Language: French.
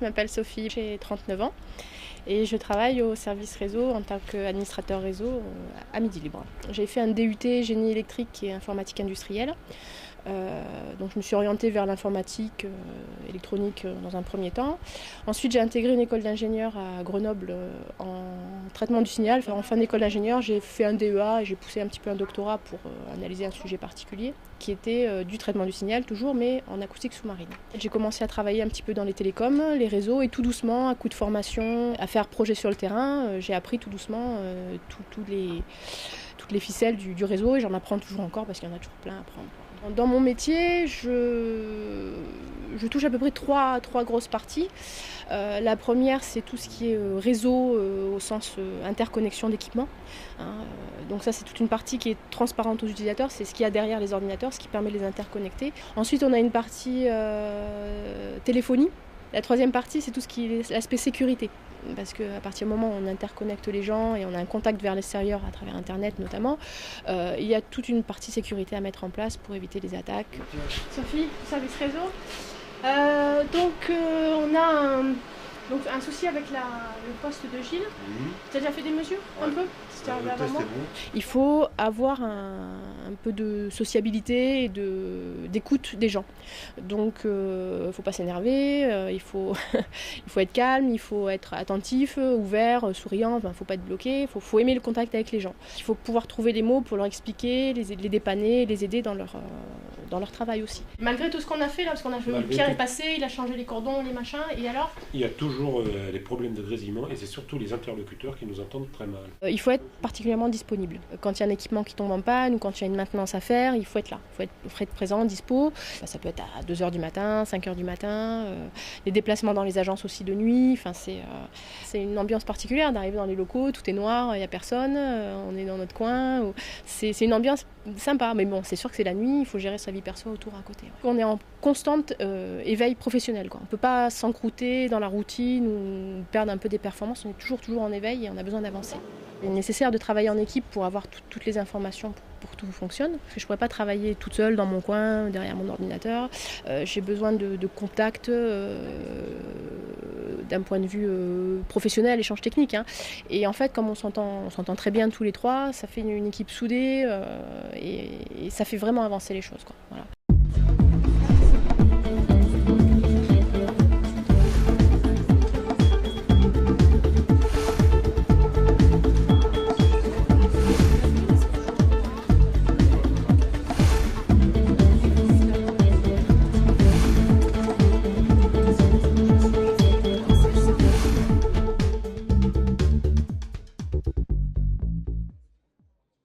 je m'appelle Sophie, j'ai 39 ans et je travaille au service réseau en tant qu'administrateur réseau à Midi Libre. J'ai fait un DUT génie électrique et informatique industrielle. Donc je me suis orientée vers l'informatique électronique dans un premier temps. Ensuite j'ai intégré une école d'ingénieur à Grenoble en traitement du signal. En fin d'école d'ingénieur j'ai fait un DEA et j'ai poussé un petit peu un doctorat pour analyser un sujet particulier qui était du traitement du signal toujours mais en acoustique sous-marine. J'ai commencé à travailler un petit peu dans les télécoms, les réseaux et tout doucement à coup de formation, à faire projet sur le terrain, j'ai appris tout doucement toutes les ficelles du réseau et j'en apprends toujours encore parce qu'il y en a toujours plein à apprendre. Dans mon métier, je touche à peu près trois grosses parties. La première, c'est tout ce qui est réseau au sens interconnexion d'équipements. Donc ça, c'est toute une partie qui est transparente aux utilisateurs. C'est ce qu'il y a derrière les ordinateurs, ce qui permet de les interconnecter. Ensuite, on a une partie téléphonie. La troisième partie, c'est tout ce qui est l'aspect sécurité. Parce qu'à partir du moment où on interconnecte les gens et on a un contact vers l'extérieur à travers Internet notamment, il y a toute une partie sécurité à mettre en place pour éviter les attaques. Sophie, service réseau. On a un souci avec le poste de Gilles. Tu as déjà fait des mesures un peu? Il faut avoir un peu de sociabilité et d'écoute des gens. Donc il ne faut pas s'énerver, il faut être calme, il faut être attentif, ouvert, souriant, il ne faut pas être bloqué, il faut aimer le contact avec les gens. Il faut pouvoir trouver les mots pour leur expliquer, les dépanner, les aider dans leur travail aussi. Malgré tout ce qu'on a fait là, parce qu'on a fait, Pierre est passé, il a changé les cordons, les machins, et alors? Il y a toujours les problèmes de grésillement et c'est surtout les interlocuteurs qui nous entendent très mal. Il faut être particulièrement disponible. Quand il y a un équipement qui tombe en panne ou quand il y a une maintenance à faire, il faut être là. Il faut être présent, dispo. Ça peut être à 2h du matin, 5h du matin. Les déplacements dans les agences aussi de nuit. C'est une ambiance particulière d'arriver dans les locaux, tout est noir, il n'y a personne, on est dans notre coin. C'est une ambiance sympa, mais bon, c'est sûr que c'est la nuit, il faut gérer sa vie perso autour à côté. On est en constante éveil professionnel. On ne peut pas s'encrouter dans la routine ou perdre un peu des performances. On est toujours en éveil et on a besoin d'avancer. Il est nécessaire de travailler en équipe pour avoir toutes les informations pour que tout fonctionne. Parce que je ne pourrais pas travailler toute seule dans mon coin, derrière mon ordinateur. J'ai besoin de contact d'un point de vue professionnel, échange technique. Et en fait, comme on s'entend très bien tous les trois, ça fait une équipe soudée et ça fait vraiment avancer les choses. Voilà.